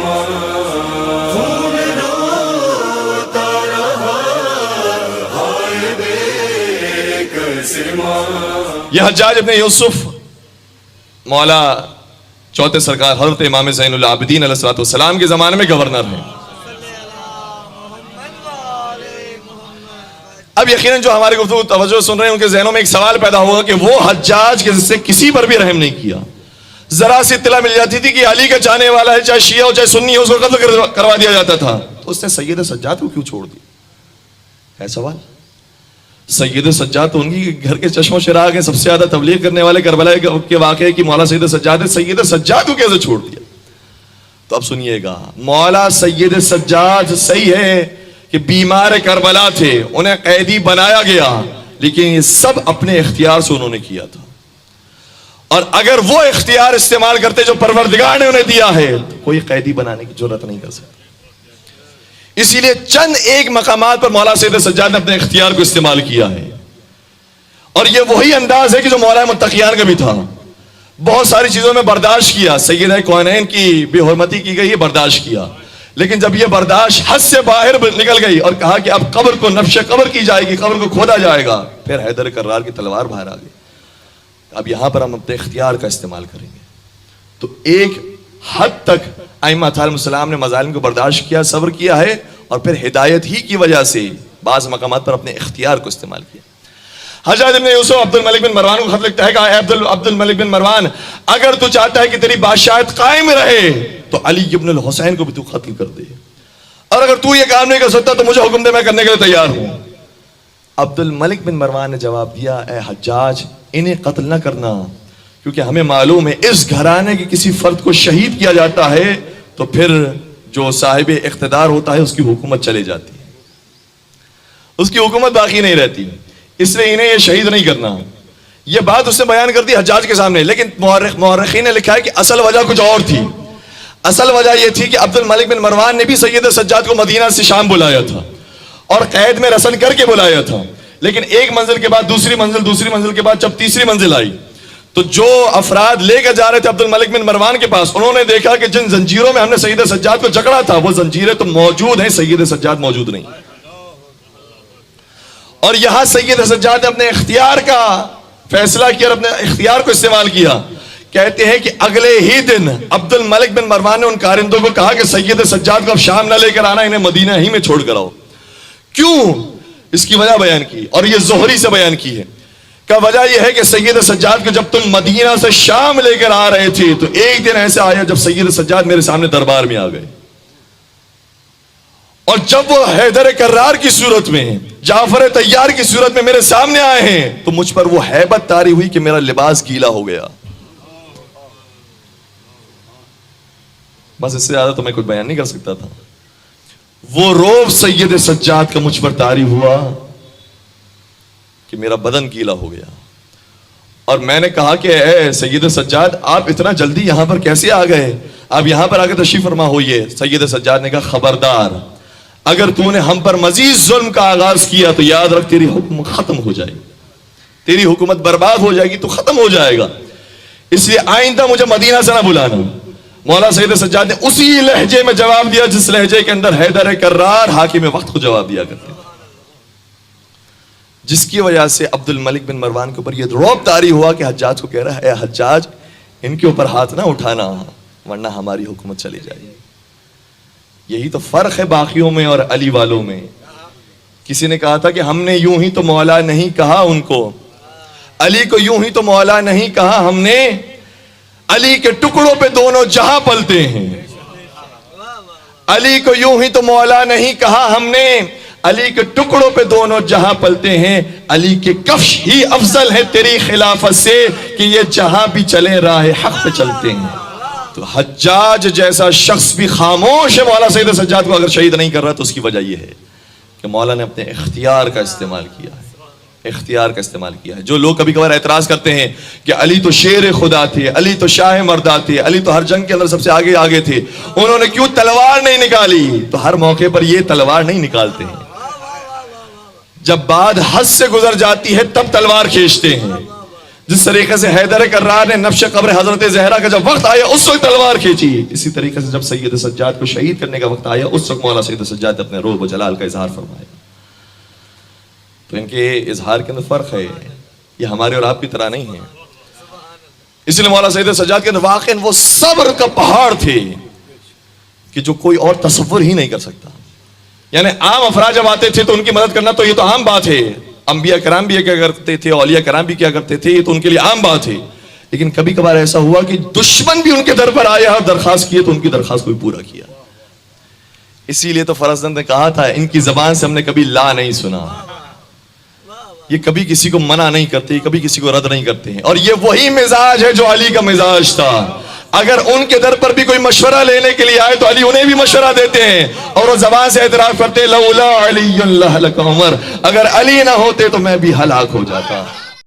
خون روتا رہا ہائے بے کس ماں. یہ حجاج ابن یوسف مولا چوتھے سرکار حضرت امام زین العابدین علیہ السلام کے زمانے میں گورنر ہیں. اب یقیناً جو ہمارے گفتگو توجہ سن رہے ہیں ان کے ذہنوں میں ایک سوال پیدا ہوگا کہ وہ حجاج کے سے کسی پر بھی رحم نہیں کیا. ذرا سی اطلاع مل جاتی تھی کہ علی کا چاہنے والا ہے، چاہے شیعہ ہو چاہے سنی ہو، اس کو قتل کروا دیا جاتا تھا. تو اس نے سید سجاد کو کیوں چھوڑ دیا؟ ہے سوال. سید سجاد تو ان کی گھر کے چشم و چراغ ہیں، سب سے زیادہ تبلیغ کرنے والے کربلا کے واقعے کی مولا سید سجاد ہے. سید سجاد کو کیسے چھوڑ دیا؟ تو اب سنیے گا، مولا سید سجاد صحیح ہے کہ بیمار کربلا تھے، انہیں قیدی بنایا گیا، لیکن یہ سب اپنے اختیار سے انہوں نے کیا تھا. اور اگر وہ اختیار استعمال کرتے جو پروردگار نے انہیں دیا ہے تو کوئی قیدی بنانے کی جرات نہیں کر سکتا. اسی لیے چند ایک مقامات پر مولا سید سجاد نے اپنے اختیار کو استعمال کیا ہے، اور یہ وہی انداز ہے کہ جو مولا متقیان کا بھی تھا. بہت ساری چیزوں میں برداشت کیا، سیدہ کونین کی بے حرمتی کی گئی، برداشت کیا، لیکن جب یہ برداشت حد سے باہر نکل گئی اور کہا کہ اب قبر کو نبش قبر کی جائے گی، قبر کو کھودا جائے گا، پھر حیدر کرار کی تلوار باہر آ گئی. اب یہاں پر ہم اپنے اختیار کا استعمال کریں گے. تو ایک حد تک ائمہ علیہم السلام نے مظالم کو برداشت کیا، صبر کیا ہے، اور پھر ہدایت ہی کی وجہ سے بعض مقامات پر اپنے اختیار کو استعمال کیا. حجاج ابن یوسف عبد الملک بن مروان کو خط لکھتا ہے کہ اے عبد الملک بن مروان، اگر تو چاہتا ہے کہ تیری بادشاہت قائم رہے تو علی ابن الحسین کو بھی تو قتل کر دے، اور اگر تو یہ کام نہیں کر سکتا تو مجھے حکم دے، میں کرنے کے لیے تیار ہوں. عبد الملک بن مروان نے جواب دیا، اے حجاج انہیں قتل نہ کرنا، کیونکہ ہمیں معلوم ہے اس گھرانے کے کسی فرد کو شہید کیا جاتا ہے تو پھر جو صاحب اقتدار ہوتا ہے اس کی حکومت چلے جاتی ہے، اس کی حکومت باقی نہیں رہتی، اس لیے انہیں یہ شہید نہیں کرنا. یہ بات اس نے بیان کر دی حجاج کے سامنے، لیکن مورخین نے لکھا ہے کہ اصل وجہ کچھ اور تھی. اصل وجہ یہ تھی کہ عبد الملک بن مروان نے بھی سید سجاد کو مدینہ سے شام بلایا تھا اور قید میں رسن کر کے بلایا تھا، لیکن ایک منزل کے بعد دوسری منزل کے بعد جب تیسری منزل آئی تو جو افراد لے کے جا رہے تھے عبد الملک بن مروان کے پاس، انہوں نے دیکھا کہ جن زنجیروں میں ہم نے سید سجاد کو جکڑا تھا وہ زنجیریں تو موجود ہیں، سید سجاد موجود نہیں. اور یہاں سید سجاد نے اپنے اختیار کا فیصلہ کیا اور اپنے اختیار کو استعمال کیا. کہتے ہیں کہ اگلے ہی دن عبد الملک بن مروان نے ان کارندوں کو کہا کہ سید سجاد کو اب شام نہ لے کر آنا، انہیں مدینہ ہی میں چھوڑ کر آؤ. کیوں؟ اس کی وجہ بیان کی، اور یہ زہری سے بیان کی ہے. کا وجہ یہ ہے کہ سید سجاد کو جب تم مدینہ سے شام لے کر آ رہے تھے تو ایک دن ایسا آیا جب سید سجاد میرے سامنے دربار میں آ گئے، اور جب وہ حیدر کرار کی صورت میں، جعفر طیار کی صورت میں میرے سامنے آئے ہیں تو مجھ پر وہ ہیبت طاری ہوئی کہ میرا لباس گیلا ہو گیا. بس اس سے زیادہ تو میں کچھ بیان نہیں کر سکتا تھا. وہ روب سید سجاد کا مجھ پر طاری ہوا کہ میرا بدن گیلا ہو گیا، اور میں نے کہا کہ اے سید سجاد آپ اتنا جلدی یہاں پر کیسے آ گئے، آپ یہاں پر آ کے تشریف فرما ہوئیے. سید سجاد نے کہا خبردار، اگر تو نے ہم پر مزید ظلم کا آغاز کیا تو یاد رکھ تیری حکم ختم ہو جائے گی، تیری حکومت برباد ہو جائے گی، تو ختم ہو جائے گا، اس لیے آئندہ مجھے مدینہ سے نہ بلانا. مولا سید سجاد نے اسی لہجے میں جواب دیا جس لہجے کے اندر حیدر کرار حاکم وقت کو جواب دیا کرتے، جس کی وجہ سے عبد الملک بن مروان کے اوپر یہ رعب طاری ہوا کہ حجاج کو کہہ رہا ہے اے حجاج ان کے اوپر ہاتھ نہ اٹھانا ورنہ ہماری حکومت چلی جائے گی. یہی تو فرق ہے باقیوں میں اور علی والوں میں. کسی نے کہا تھا کہ ہم نے یوں ہی تو مولا نہیں کہا ان کو، علی کو یوں ہی تو مولا نہیں کہا ہم نے، علی کے ٹکڑوں پہ دونوں جہاں پلتے ہیں. علی کو یوں ہی تو مولا نہیں کہا ہم نے، علی کے ٹکڑوں پہ دونوں جہاں پلتے ہیں. علی کے کفش ہی افضل ہے تیری خلافت سے کہ یہ جہاں بھی چلے راہ حق پہ چلتے ہیں. تو حجاج جیسا شخص بھی خاموش ہے مولا سید سجاد کو اگر شہید نہیں کر رہا، تو اس کی وجہ یہ ہے کہ مولا نے اپنے اختیار کا استعمال کیا ہے، اختیار کا استعمال کیا ہے. جو لوگ کبھی کبھار اعتراض کرتے ہیں کہ علی تو شیر خدا تھے، علی تو شاہ مردہ تھے، علی تو ہر جنگ کے اندر سب سے آگے تھے، انہوں نے کیوں تلوار نہیں نکالی؟ تو ہر موقع پر یہ تلوار نہیں نکالتے ہیں، جب بات حد سے گزر جاتی ہے تب تلوار کھینچتے ہیں. جس طریقے سے حیدر کرار نے نبش قبر حضرت زہرا کا جب وقت آیا اس وقت تلوار کھینچی، اسی طریقے سے جب سید سجاد کو شہید کرنے کا وقت آیا اس وقت مولا سید سجاد نے اپنے روح و جلال کا اظہار فرمایا۔ تو ان کے اظہار کے اندر فرق ہے، یہ ہمارے اور آپ کی طرح نہیں ہے۔ اس لیے مولا سید سجاد کے اندر واقعاً وہ صبر کا پہاڑ تھے کہ جو کوئی اور تصور ہی نہیں کر سکتا۔ یعنی عام افراد جب آتے تھے تو ان کی مدد کرنا تو یہ تو عام بات ہے، انبیاء کرام بھی کیا کرتے تھے، اولیاء کرام بھی کیا کرتے تھے، یہ تو ان کے لیے عام بات ہے۔ لیکن کبھی کبھار ایسا ہوا کہ دشمن بھی ان کے در پر آیا اور درخواست کیے تو ان کی درخواست کو بھی پورا کیا۔ اسی لیے تو فرزند نے کہا تھا ان کی زبان سے ہم نے کبھی لا نہیں سنا، یہ کبھی کسی کو منع نہیں کرتے، کبھی کسی کو رد نہیں کرتے ہیں، اور یہ وہی مزاج ہے جو علی کا مزاج تھا۔ اگر ان کے در پر بھی کوئی مشورہ لینے کے لیے آئے تو علی انہیں بھی مشورہ دیتے ہیں اور وہ زبان سے اعتراف کرتے لولا علی لہلک عمر، اگر علی نہ ہوتے تو میں بھی ہلاک ہو جاتا۔